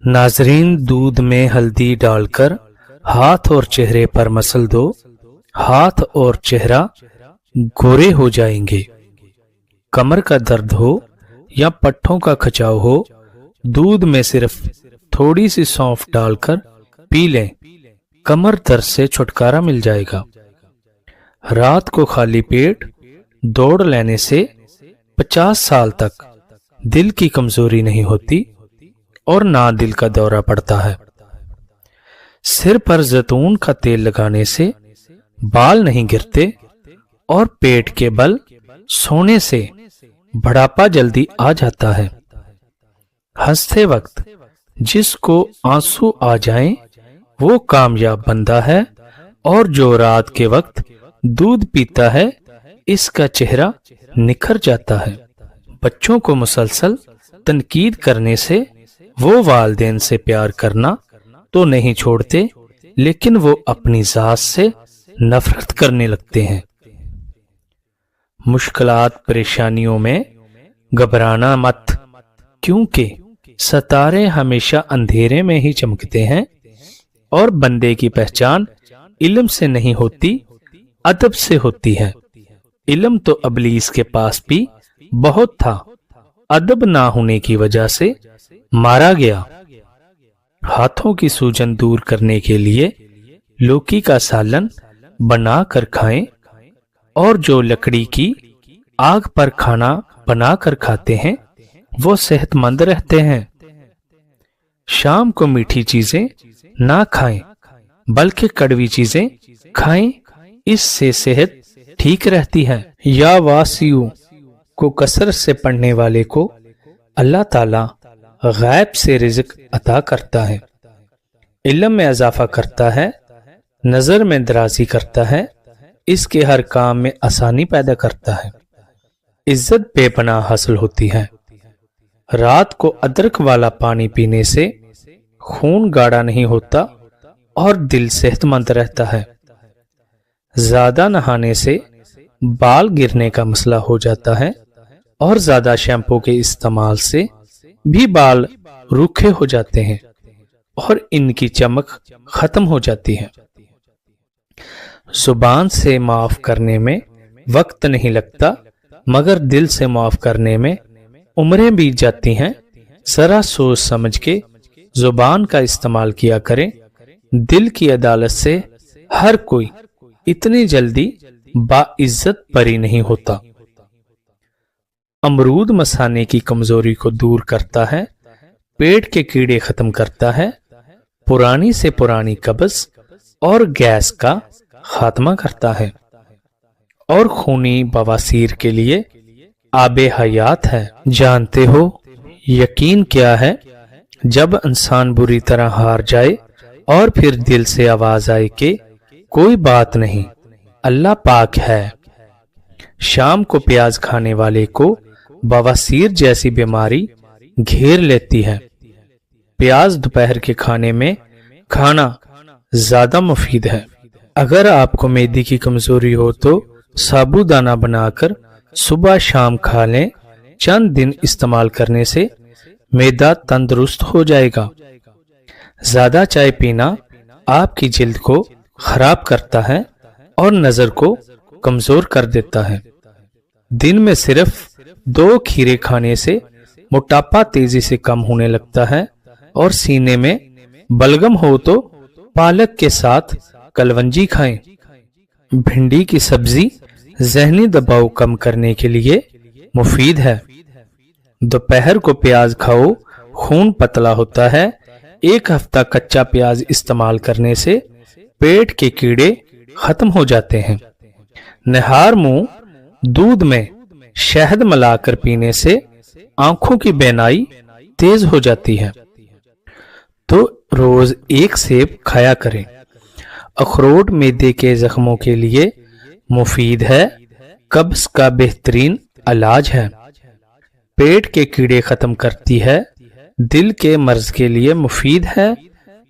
नाजरीन, दूध में हल्दी डालकर हाथ और चेहरे पर मसल दो, हाथ और चेहरा गोरे हो जाएंगे। कमर का दर्द हो या पट्ठों का खिंचाव हो, दूध में सिर्फ थोड़ी सी सौंफ डालकर पी लें, कमर दर्द से छुटकारा मिल जाएगा। रात को खाली पेट दौड़ लेने से 50 साल तक दिल की कमजोरी नहीं होती और ना दिल का दौरा पड़ता है। सिर पर जैतून का तेल लगाने से बाल नहीं गिरते और पेट के बल सोने से बुढ़ापा जल्दी आ जाता है। हंसते वक्त जिसको आंसू आ जाएं, वो कामयाब बंदा है, और जो रात के वक्त दूध पीता है, इसका चेहरा निखर जाता है। बच्चों को मुसलसल तनकीद करने से वो वालिदैन से प्यार करना तो नहीं छोड़ते, लेकिन वो अपनी जात से नफरत करने लगते हैं। मुश्किलात परेशानियों में घबराना मत, क्योंकि सितारे हमेशा अंधेरे में ही चमकते हैं और बंदे की पहचान इल्म से नहीं होती, अदब से होती है। इल्म तो इब्लीस के पास भी बहुत था, अदब ना होने की वजह से मारा गया। हाथों की सूजन दूर करने के लिए लौकी का सालन बना कर खाएं, और जो लकड़ी की आग पर खाना बना कर खाते हैं वो सेहतमंद रहते हैं। शाम को मीठी चीजें ना खाएं, बल्कि कड़वी चीजें खाएं, इससे सेहत ठीक रहती है। या वासियू को कसरत से पढ़ने वाले को अल्लाह ताला गैब से रिज़्क अता करता है, इल्म में इजाफा करता है, नजर में दराजी करता है, इसके हर काम में आसानी पैदा करता है। इज्जत बेपनाह हासिल होती है। रात को अदरक वाला पानी पीने से खून गाढ़ा नहीं होता और दिल सेहतमंद रहता है। ज्यादा नहाने से बाल गिरने का मसला हो जाता है, और ज्यादा शैम्पू के इस्तेमाल से भी बाल रूखे हो जाते हैं और इनकी चमक खत्म हो जाती है। जुबान से माफ करने में वक्त नहीं लगता, मगर दिल से माफ करने में उम्रें बीत जाती हैं। जरा सोच समझ के जुबान का इस्तेमाल किया करें। दिल की अदालत से हर कोई इतनी जल्दी बाइज्जत बरी नहीं होता। अमरूद मसाने की कमजोरी को दूर करता है, पेट के कीड़े खत्म करता है, पुरानी से पुरानी कब्ज और गैस का खात्मा करता है, और खूनी बवासीर के लिए आबे हयात है। जानते हो यकीन क्या है? जब इंसान बुरी तरह हार जाए और फिर दिल से आवाज आए कि कोई बात नहीं, अल्लाह पाक है। शाम को प्याज खाने वाले को बवासीर जैसी बीमारी घेर लेती है। प्याज दोपहर के खाने में खाना ज्यादा मुफीद है। अगर आपको मैदे की कमजोरी हो तो साबूदाना बनाकर सुबह शाम खा लें। चंद दिन इस्तेमाल करने से मैदा तंदुरुस्त हो जाएगा। ज्यादा चाय पीना आपकी जिल्द को खराब करता है और नजर को कमजोर कर देता है। दिन में सिर्फ 2 खीरे खाने से मोटापा तेजी से कम होने लगता है, और सीने में बलगम हो तो पालक के साथ कलवंजी खाएं। भिंडी की सब्जी जहनी दबाव कम करने के लिए मुफीद है। दोपहर को प्याज खाओ, खून पतला होता है। 1 हफ्ता कच्चा प्याज इस्तेमाल करने से पेट के कीड़े खत्म हो जाते हैं। निहार मुंह दूध में शहद मिलाकर पीने से आंखों की बेनाई तेज हो जाती है। तो रोज 1 सेब खाया करें। अखरोट मैदे के जख्मों के लिए मुफीद है, कब्ज का बेहतरीन इलाज है, पेट के कीड़े खत्म करती है, दिल के मर्ज के लिए मुफीद है,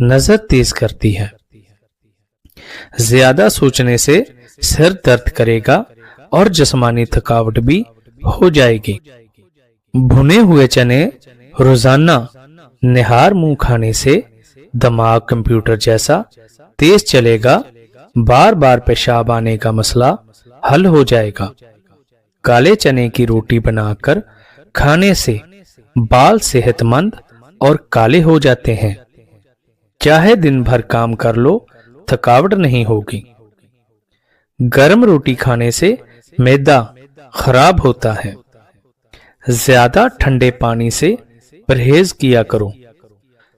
नजर तेज करती है। ज्यादा सोचने से सिर दर्द करेगा और जिस्मानी थकावट भी हो जाएगी। भुने हुए चने रोजाना निहार मुंह खाने से दिमाग कंप्यूटर जैसा तेज चलेगा, बार बार पेशाब आने का मसला हल हो जाएगा। काले चने की रोटी बनाकर खाने से बाल सेहतमंद और काले हो जाते हैं। चाहे दिन भर काम कर लो, थकावट नहीं होगी। गर्म रोटी खाने से मैदा खराब होता है। ज्यादा ठंडे पानी से परहेज किया करो।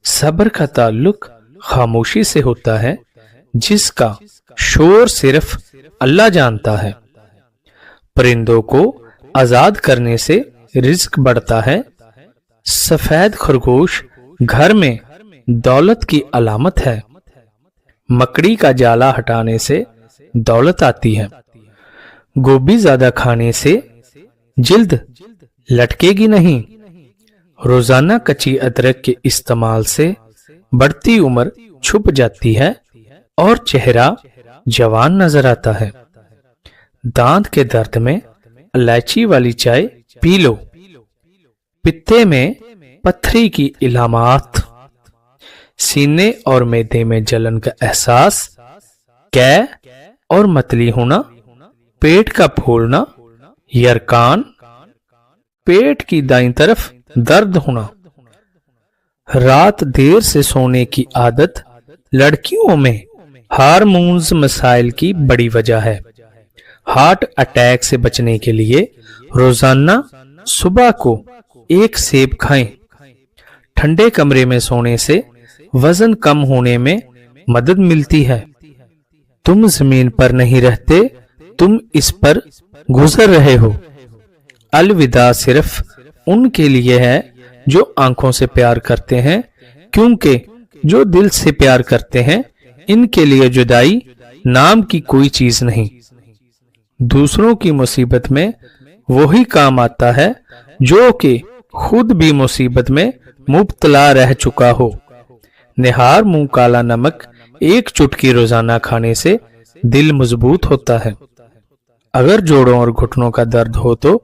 सब्र का ताल्लुक खामोशी से होता है, जिसका शोर सिर्फ अल्लाह जानता है। परिंदों को आजाद करने से रिज्क बढ़ता है। सफेद खरगोश घर में दौलत की अलामत है। मकड़ी का जाला हटाने से दौलत आती है। गोभी ज्यादा खाने से जिल्द लटकेगी नहीं। रोजाना कच्ची अदरक के इस्तेमाल से बढ़ती उम्र छुप जाती है और चेहरा जवान नजर आता है। दांत के दर्द में इलायची वाली चाय पी लो। पित्ते में पत्थरी की इलामात, सीने और मैदे में जलन का एहसास, कै और मतली होना, पेट का फूलना, यरकान, पेट की दाईं तरफ दर्द होना, रात देर से सोने की आदत लड़कियों में हार्मोन्स मसाइल की बड़ी वजह है। हार्ट अटैक से बचने के लिए रोजाना सुबह को एक सेब खाएं। ठंडे कमरे में सोने से वजन कम होने में मदद मिलती है। तुम जमीन पर नहीं रहते, तुम इस पर गुजर रहे हो। अलविदा सिर्फ उनके लिए है जो आंखों से प्यार करते हैं, क्योंकि जो दिल से प्यार करते हैं इनके लिए जुदाई नाम की कोई चीज नहीं। दूसरों की मुसीबत में वही काम आता है जो कि खुद भी मुसीबत में मुब्तला रह चुका हो। निहार मुंह काला नमक एक चुटकी रोजाना खाने से दिल मजबूत होता है। अगर जोड़ों और घुटनों का दर्द हो तो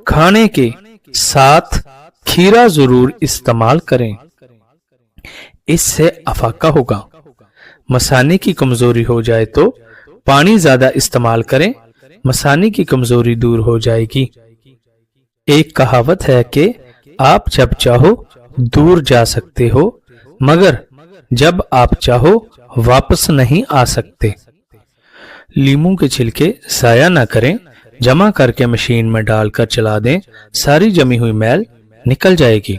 खाने के साथ खीरा जरूर इस्तेमाल करें, इससे अफाका होगा। मसाने की कमजोरी हो जाए तो पानी ज्यादा इस्तेमाल करें, मसाने की कमजोरी दूर हो जाएगी। एक कहावत है कि आप जब चाहो दूर जा सकते हो, मगर जब आप चाहो वापस नहीं आ सकते। लीमू के छिलके जाया ना करें, जमा करके मशीन में डालकर चला दें, सारी जमी हुई मैल निकल जाएगी।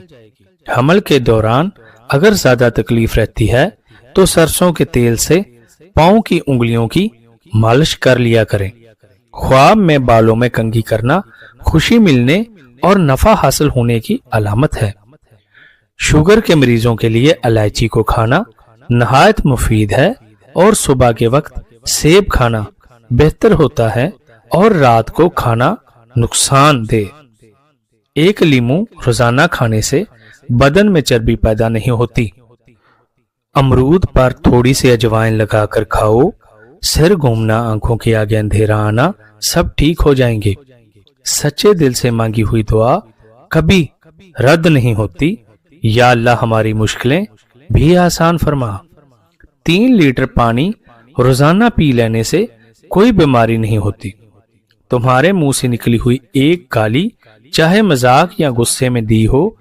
हमल के दौरान अगर ज्यादा तकलीफ रहती है तो सरसों के तेल से पांव की उंगलियों की मालिश कर लिया करें। ख्वाब में बालों में कंघी करना खुशी मिलने और नफा हासिल होने की अलामत है। शुगर के मरीजों के लिए इलायची को खाना नहायत मुफीद है और सुबह के वक्त सेब खाना बेहतर होता है और रात को खाना नुकसानदेह। एक लीमू रोजाना खाने से बदन में चर्बी पैदा नहीं होती। अमरूद पर थोड़ी सी अजवाइन लगाकर खाओ। सिर घूमना, आंखों के आगे अंधेरा आना, सब ठीक हो जाएंगे। सच्चे दिल से मांगी हुई दुआ कभी रद्द नहीं होती। या अल्लाह हमारी मुश्किलें भी आसान फरमा। 3 लीटर पानी रोजाना पी लेने से कोई बीमारी नहीं होती। तुम्हारे मुंह से निकली हुई एक गाली चाहे मजाक या गुस्से में दी हो,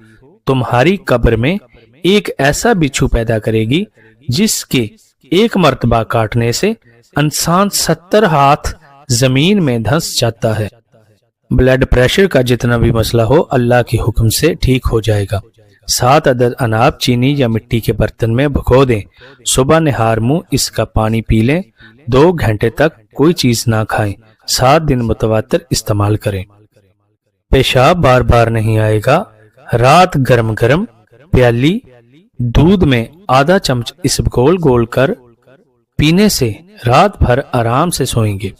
तुम्हारी कब्र में एक ऐसा बिच्छू पैदा करेगी जिसके एक मर्तबा काटने से इंसान 70 हाथ जमीन में धंस जाता है। ब्लड प्रेशर का जितना भी मसला हो अल्लाह के हुक्म से ठीक हो जाएगा। 7 अदद अनाब चीनी या मिट्टी के बर्तन में भिगो दें। सुबह निहार मुंह इसका पानी पी लें। 2 घंटे तक कोई चीज ना खाएं। 7 दिन मुतवातिर इस्तेमाल करें। पेशाब बार बार नहीं आएगा। रात गरम गरम प्याली दूध में आधा चम्मच इसबगोल गोल कर पीने से रात भर आराम से सोएंगे।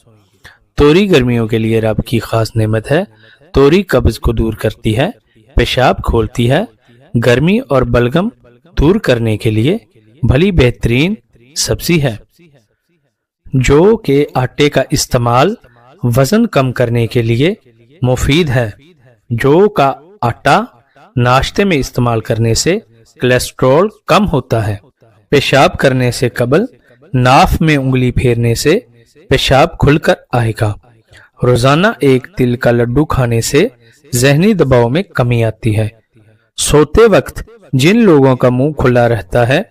तोरी गर्मियों के लिए रब की खास नेमत है। तोरी कब्ज को दूर करती है, पेशाब खोलती है। गर्मी और बलगम दूर करने के लिए भली बेहतरीन सब्जी है। जौ के आटे का इस्तेमाल वजन कम करने के लिए मुफीद है। जौ का आटा नाश्ते में इस्तेमाल करने से कोलेस्ट्रॉल कम होता है। पेशाब करने से कबल नाफ में उंगली फेरने से पेशाब खुलकर आएगा। रोजाना एक तिल का लड्डू खाने से जहनी दबाव में कमी आती है। सोते वक्त जिन लोगों का मुंह खुला रहता है,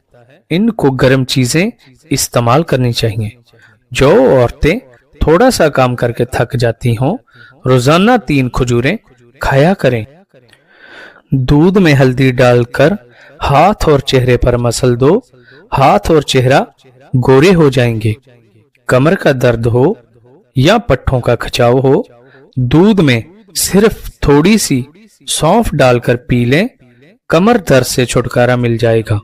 इनको गर्म चीजें इस्तेमाल करनी चाहिए। जो औरतें थोड़ा सा काम करके थक जाती हों, रोजाना 3 खजूरें खाया करें। दूध में हल्दी डालकर हाथ और चेहरे पर मसल दो, हाथ और चेहरा गोरे हो जाएंगे। कमर का दर्द हो या पट्ठों का खिंचाव हो, दूध में सिर्फ थोड़ी सी सौंफ डालकर पी लें, कमर दर्द से छुटकारा मिल जाएगा।